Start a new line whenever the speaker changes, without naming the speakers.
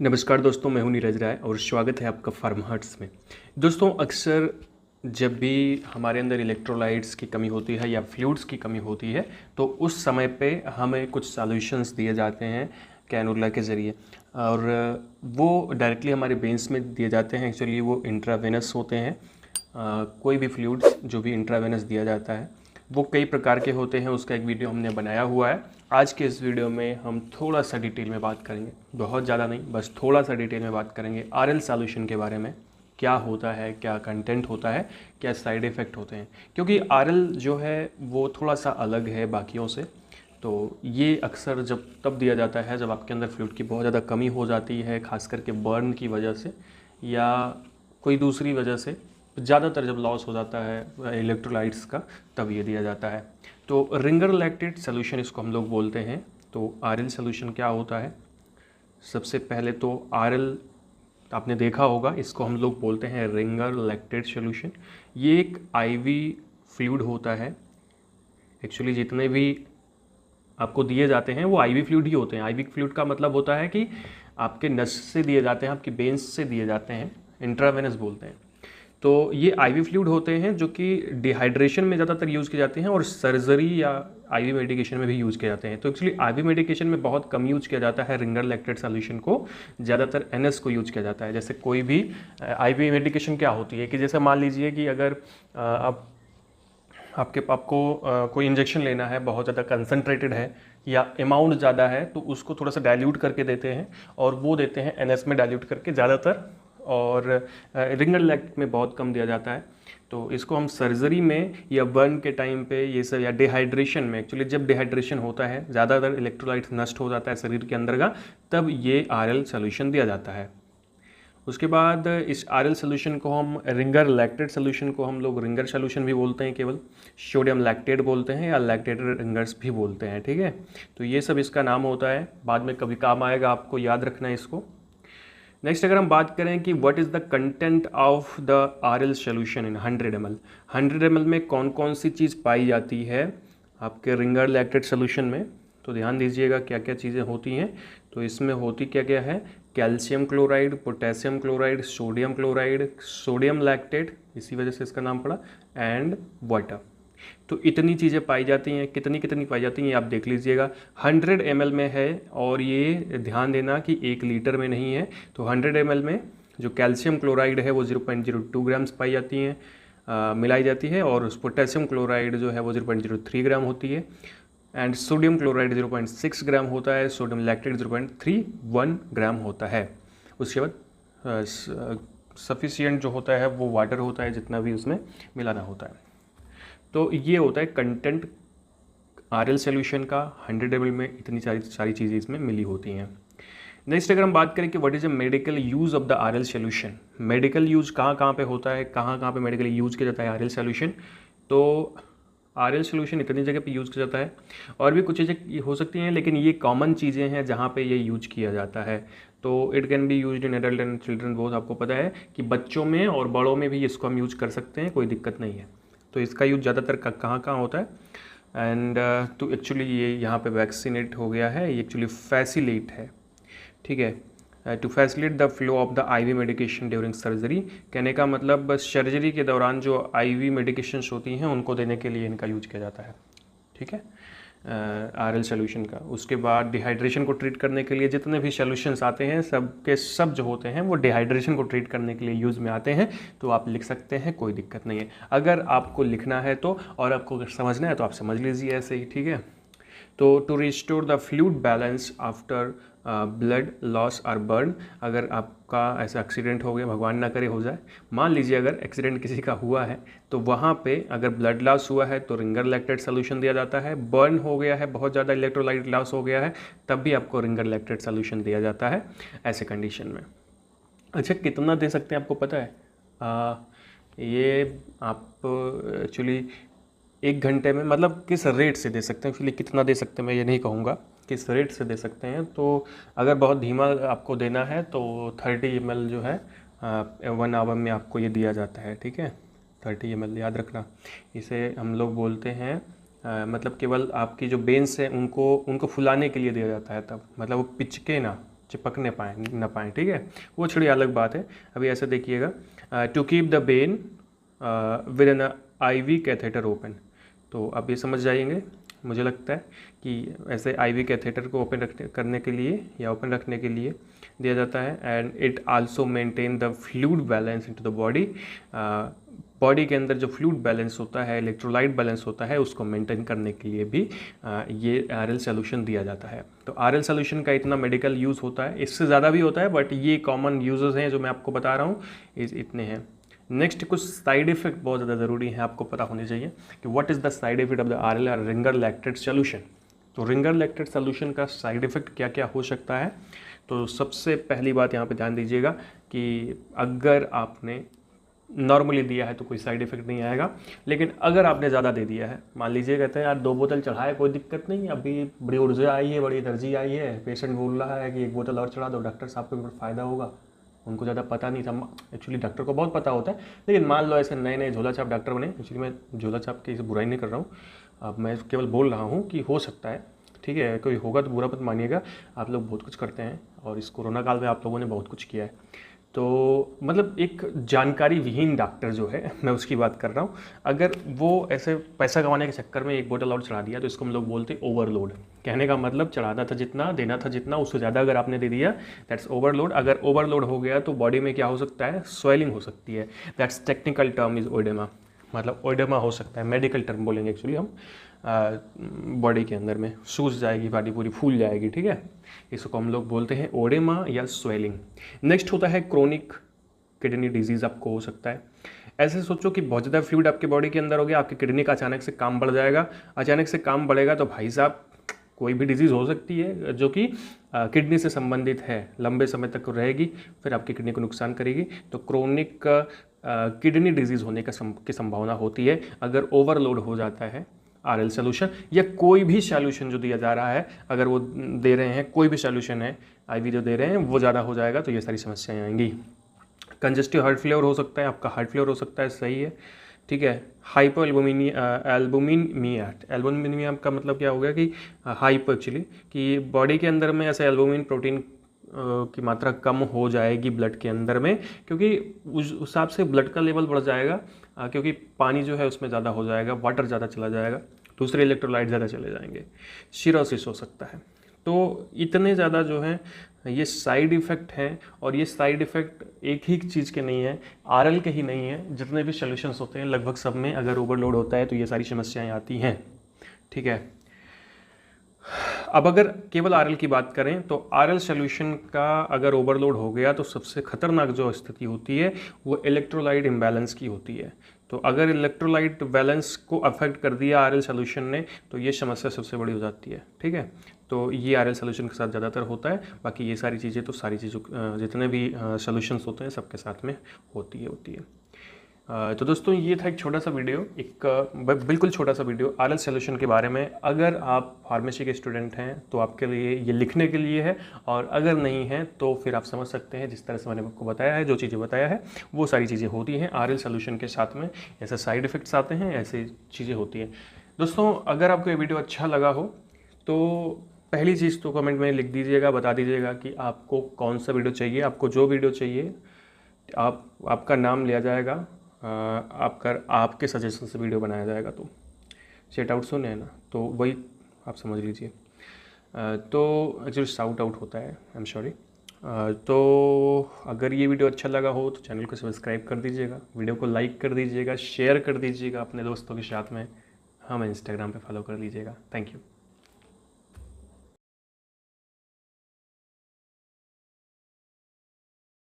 नमस्कार दोस्तों, मैं हूं नीरज राय और स्वागत है आपका फार्म हर्ट्स में। दोस्तों, अक्सर जब भी हमारे अंदर इलेक्ट्रोलाइट्स की कमी होती है या फ्लूइड्स की कमी होती है तो उस समय पे हमें कुछ सॉल्यूशंस दिए जाते हैं कैनुला के ज़रिए, और वो डायरेक्टली हमारे वेन्स में दिए जाते हैं। एक्चुअली वो इंट्रावेनस होते हैं। कोई भी फ्लूइड्स जो भी इंट्रावेनस दिया जाता है वो कई प्रकार के होते हैं, उसका एक वीडियो हमने बनाया हुआ है। आज के इस वीडियो में हम थोड़ा सा डिटेल में बात करेंगे, बहुत ज़्यादा नहीं, बस थोड़ा सा डिटेल में बात करेंगे आरएल सॉल्यूशन के बारे में। क्या होता है, क्या कंटेंट होता है, क्या साइड इफ़ेक्ट होते हैं, क्योंकि आरएल जो है वो थोड़ा सा अलग है बाकियों से। तो ये अक्सर जब तब दिया जाता है जब आपके अंदर फ्लूइड की बहुत ज़्यादा कमी हो जाती है, खास करके बर्न की वजह से या कोई दूसरी वजह से। ज़्यादातर जब लॉस हो जाता है इलेक्ट्रोलाइट्स का तब ये दिया जाता है। तो रिंगर लैक्टेट सोल्यूशन इसको हम लोग बोलते हैं। तो आरएल सोल्यूशन क्या होता है? सबसे पहले तो आरएल आपने देखा होगा, इसको हम लोग बोलते हैं रिंगर लैक्टेट सोल्यूशन। ये एक आईवी फ्लूइड होता है। एक्चुअली जितने भी आपको दिए जाते हैं वो आईवी फ्लूइड ही होते हैं। आईवी फ्लूइड का मतलब होता है कि आपके नस से दिए जाते हैं, आपकी वेन्स से दिए जाते हैं, इंट्रावेनस बोलते हैं। तो ये आईवी फ्लूइड होते हैं जो कि डिहाइड्रेशन में ज़्यादातर यूज़ किए जाते हैं और सर्जरी या आईवी मेडिकेशन में भी यूज़ किए जाते हैं। तो एक्चुअली आईवी मेडिकेशन में बहुत कम यूज़ किया जाता है रिंगर लैक्टेट सॉल्यूशन को, ज़्यादातर एनएस को यूज़ किया जाता है। जैसे कोई भी आईवी मेडिकेशन क्या होती है कि जैसे मान लीजिए कि अगर आपको कोई इंजेक्शन लेना है, बहुत ज़्यादा कंसनट्रेटेड है या अमाउंट ज़्यादा है, तो उसको थोड़ा सा डाइल्यूट करके देते हैं और वो देते हैं एनएस में डाइल्यूट करके ज़्यादातर, और रिंगर लैक्ट में बहुत कम दिया जाता है। तो इसको हम सर्जरी में या बर्न के टाइम पे ये सब, या डिहाइड्रेशन में, एक्चुअली जब डिहाइड्रेशन होता है, ज़्यादातर इलेक्ट्रोलाइट्स नष्ट हो जाता है शरीर के अंदर का, तब ये आरएल सोल्यूशन दिया जाता है। उसके बाद इस आरएल सोल्यूशन को हम रिंगर लैक्टेट सोल्यूशन को हम लोग रिंगर सोल्यूशन भी बोलते हैं, केवल सोडियम लैक्टेट बोलते हैं या लैक्टेटेड रिंगर्स भी बोलते हैं। ठीक है, तो ये सब इसका नाम होता है, बाद में कभी काम आएगा, आपको याद रखना है इसको। नेक्स्ट अगर हम बात करें कि what is the content of the RL solution in 100 ml, 100 ml में कौन कौन सी चीज़ पाई जाती है आपके रिंगर लैक्टेट सोल्यूशन में, तो ध्यान दीजिएगा क्या क्या चीज़ें होती हैं। तो इसमें होती क्या क्या है? Calcium chloride, potassium chloride, sodium lactate, इसी वजह से इसका नाम पड़ा, एंड वाटर। तो इतनी चीज़ें पाई जाती हैं। कितनी कितनी पाई जाती हैं आप देख लीजिएगा। 100 ml में है, और ये ध्यान देना कि 1 लीटर में नहीं है। तो 100 ml में जो कैल्शियम क्लोराइड है वो 0.02 ग्राम्स पाई जाती हैं, मिलाई जाती है, और पोटेशियम क्लोराइड जो है वो 0.03 ग्राम होती है, एंड सोडियम क्लोराइड 0.6 ग्राम होता है, सोडियम लैक्टेट 0.31 ग्राम होता है। उसके बाद सफिशियंट जो होता है वो वाटर होता है, जितना भी उसमें मिलाना होता है। तो ये होता है कंटेंट आरएल सोल्यूशन का। 100 ml में इतनी सारी चीज़ें इसमें मिली होती हैं। नेक्स्ट अगर हम बात करें कि what is the medical use of the RL solution, medical use कहाँ कहाँ पे होता है, कहाँ कहाँ पे मेडिकल यूज़ किया जाता है आरएल सोल्यूशन। तो आरएल सोल्यूशन इतनी जगह पे यूज़ किया जाता है, और भी कुछ चीज़ें हो सकती हैं, लेकिन ये कॉमन चीज़ें हैं जहाँ पे ये यूज किया जाता है। तो it can be used in adult and children both. आपको पता है कि बच्चों में और बड़ों में भी इसको हम यूज़ कर सकते हैं, कोई दिक्कत नहीं है। तो इसका यूज ज़्यादातर कहाँ कहाँ होता है, एंड तो एक्चुअली ये यहाँ पे वैक्सीनेट हो गया है, ये एक्चुअली फैसिलेट है। ठीक है, to facilitate the flow of the IV medication during surgery. कहने का मतलब सर्जरी के दौरान जो आईवी मेडिकेशंस होती हैं उनको देने के लिए इनका यूज किया जाता है। ठीक है, आरएल सोल्यूशन का। उसके बाद डिहाइड्रेशन को ट्रीट करने के लिए जितने भी सोल्यूशंस आते हैं सब के सब जो होते हैं वो डिहाइड्रेशन को ट्रीट करने के लिए यूज़ में आते हैं। तो आप लिख सकते हैं, कोई दिक्कत नहीं है। अगर आपको लिखना है तो, और आपको अगर समझना है तो आप समझ लीजिए ऐसे ही। ठीक है, तो to restore the fluid balance after blood loss और बर्न। अगर आपका ऐसा एक्सीडेंट हो गया, भगवान ना करे हो जाए, मान लीजिए अगर एक्सीडेंट किसी का हुआ है तो वहाँ पे अगर ब्लड लॉस हुआ है तो रिंगर लैक्टेट सोल्यूशन दिया जाता है। बर्न हो गया है, बहुत ज़्यादा इलेक्ट्रोलाइट लॉस हो गया है, तब भी आपको रिंगर लैक्टेट सोल्यूशन दिया जाता है ऐसे कंडीशन में। अच्छा, कितना दे सकते हैं आपको पता है? ये आप एक्चुअली 1 घंटे में, मतलब किस रेट से दे सकते हैं, एक्चुअली कितना दे सकते हैं मैं ये नहीं कहूँगा, किस रेट से दे सकते हैं। तो अगर बहुत धीमा आपको देना है तो 30 ml जो है 1 आवर में आपको ये दिया जाता है। ठीक है, 30 ml याद रखना। इसे हम लोग बोलते हैं मतलब केवल आपकी जो बेन्स हैं उनको फुलाने के लिए दिया जाता है, तब मतलब वो पिचके ना, चिपकने पाए ना पाए, ठीक है, वो थोड़ी अलग बात है। अभी ऐसे देखिएगा, to keep the vein with an IV catheter open. तो आप ये समझ जाएंगे, मुझे लगता है कि ऐसे IV कैथेटर को ओपन करने के लिए या ओपन रखने के लिए दिया जाता है। And it also maintain the fluid balance into the body. Body के अंदर जो फ्लूइड बैलेंस होता है, इलेक्ट्रोलाइट बैलेंस होता है, उसको मेंटेन करने के लिए भी ये RL सोल्यूशन दिया जाता है। तो RL सोल्यूशन का इतना मेडिकल यूज़ होता है, इससे ज़्यादा भी होता है, बट ये कॉमन यूजेस हैं जो मैं आपको बता रहा हूँ, इतने हैं। नेक्स्ट कुछ साइड इफेक्ट बहुत ज़्यादा ज़रूरी है, आपको पता होने चाहिए कि what is the side effect of the RL Ringer lactate solution. तो रिंगर लैक्टेट सोल्यूशन का साइड इफेक्ट क्या क्या हो सकता है। तो सबसे पहली बात यहाँ पे ध्यान दीजिएगा कि अगर आपने नॉर्मली दिया है तो कोई साइड इफेक्ट नहीं आएगा, लेकिन अगर आपने ज़्यादा दे दिया है, मान लीजिए कहते हैं यार 2 बोतल चढ़ाए कोई दिक्कत नहीं, अभी बड़ी ऊर्जा आई है, बड़ी एनर्जी आई है, पेशेंट बोल रहा है कि 1 बोतल और चढ़ा दो, डॉक्टर साहब को फ़ायदा होगा, उनको ज़्यादा पता नहीं था, एक्चुअली डॉक्टर को बहुत पता होता है, लेकिन मान लो ऐसे नए नए झोला छाप डॉक्टर बने, एक्चुअली मैं झोला छाप की बुराई नहीं कर रहा हूँ, अब मैं केवल बोल रहा हूँ कि हो सकता है, ठीक है, कोई होगा तो बुरा मत मानिएगा, आप लोग बहुत कुछ करते हैं और इस कोरोना काल में आप लोगों ने बहुत कुछ किया है। तो मतलब एक जानकारी विहीन डॉक्टर जो है, मैं उसकी बात कर रहा हूँ, अगर वो ऐसे पैसा कमाने के चक्कर में 1 बोतल और चढ़ा दिया तो इसको हम लोग बोलते हैं ओवरलोड। कहने का मतलब चढ़ाना था जितना, देना था जितना, उससे ज़्यादा अगर आपने दे दिया, दैट्स ओवरलोड। अगर ओवरलोड हो गया तो बॉडी में क्या हो सकता है, स्वेलिंग हो सकती है, that's technical term is oedema, मतलब ओडेमा हो सकता है, मेडिकल टर्म बोलेंगे एक्चुअली हम। बॉडी के अंदर में सूज जाएगी, बॉडी पूरी फूल जाएगी, ठीक है, इसको हम लोग बोलते हैं ओडेमा या स्वेलिंग। नेक्स्ट होता है क्रोनिक किडनी डिजीज़, आपको हो सकता है। ऐसे सोचो कि बहुत ज़्यादा फ्लूइड आपके बॉडी के अंदर हो गया, आपकी किडनी का अचानक से काम बढ़ जाएगा, अचानक से काम बढ़ेगा तो भाई साहब कोई भी डिजीज़ हो सकती है जो कि किडनी से संबंधित है, लंबे समय तक रहेगी, फिर आपकी किडनी को नुकसान करेगी। तो क्रोनिक किडनी डिजीज़ होने की संभावना होती है अगर ओवरलोड हो जाता है RL सोल्यूशन, या कोई भी सोल्यूशन जो दिया जा रहा है, अगर वो दे रहे हैं, कोई भी सोल्यूशन है IV जो दे रहे हैं वो ज़्यादा हो जाएगा तो ये सारी समस्याएं आएंगी। कंजेस्टिव हार्ट फेलियर हो सकता है, आपका हार्ट फेलियर हो सकता है, सही है, ठीक है। हाइपो एल्बुमिनिया का मतलब क्या हो गया कि हाइपो एक्चुअली कि बॉडी के अंदर में ऐसे एल्बुमिन प्रोटीन की मात्रा कम हो जाएगी ब्लड के अंदर में, क्योंकि उस हिसाब से ब्लड का लेवल बढ़ जाएगा, क्योंकि पानी जो है उसमें ज़्यादा हो जाएगा, वाटर ज़्यादा चला जाएगा, दूसरे इलेक्ट्रोलाइट ज़्यादा चले जाएंगे, सिरोसिस हो सकता है। तो इतने ज़्यादा जो है ये साइड इफ़ेक्ट हैं, और ये साइड इफ़ेक्ट एक ही चीज़ के नहीं है, RL के ही नहीं है, जितने भी सोल्यूशंस होते हैं लगभग सब में अगर ओवरलोड होता है तो ये सारी समस्याएं आती हैं, ठीक है। अब अगर केवल RL की बात करें तो RL सोल्यूशन का अगर ओवरलोड हो गया तो सबसे खतरनाक जो स्थिति होती है वो इलेक्ट्रोलाइट इम्बैलेंस की होती है। तो अगर इलेक्ट्रोलाइट बैलेंस को अफेक्ट कर दिया RL सोल्यूशन ने तो ये समस्या सबसे बड़ी हो जाती है, ठीक है। तो ये RL सोल्यूशन के साथ ज़्यादातर होता है, बाकी ये सारी चीज़ें तो सारी चीज़ों जितने भी सोल्यूशंस होते हैं सबके साथ में होती है। तो दोस्तों ये था एक छोटा सा वीडियो, एक बिल्कुल छोटा सा वीडियो RL सोल्यूशन के बारे में। अगर आप फार्मेसी के स्टूडेंट हैं तो आपके लिए ये लिखने के लिए है, और अगर नहीं है तो फिर आप समझ सकते हैं जिस तरह से मैंने आपको बताया है, जो चीज़ें बताया है वो सारी चीज़ें होती हैं RL सोल्यूशन के साथ में, ऐसे साइड इफ़ेक्ट्स आते हैं, ऐसी चीज़ें होती हैं। दोस्तों अगर आपको ये वीडियो अच्छा लगा हो तो पहली चीज़ तो कमेंट में लिख दीजिएगा, बता दीजिएगा कि आपको कौन सा वीडियो चाहिए, आपको जो वीडियो चाहिए आपका नाम लिया जाएगा, आपके सजेशन से वीडियो बनाया जाएगा। तो सेट आउट सुने है ना, तो वही आप समझ लीजिए। तो एक्चुअली शाउट आउट होता है, आई एम सॉरी। तो अगर ये वीडियो अच्छा लगा हो तो चैनल को सब्सक्राइब कर दीजिएगा, वीडियो को लाइक कर दीजिएगा, शेयर कर दीजिएगा अपने दोस्तों के साथ में, हमें इंस्टाग्राम पे फॉलो कर लीजिएगा। Thank you.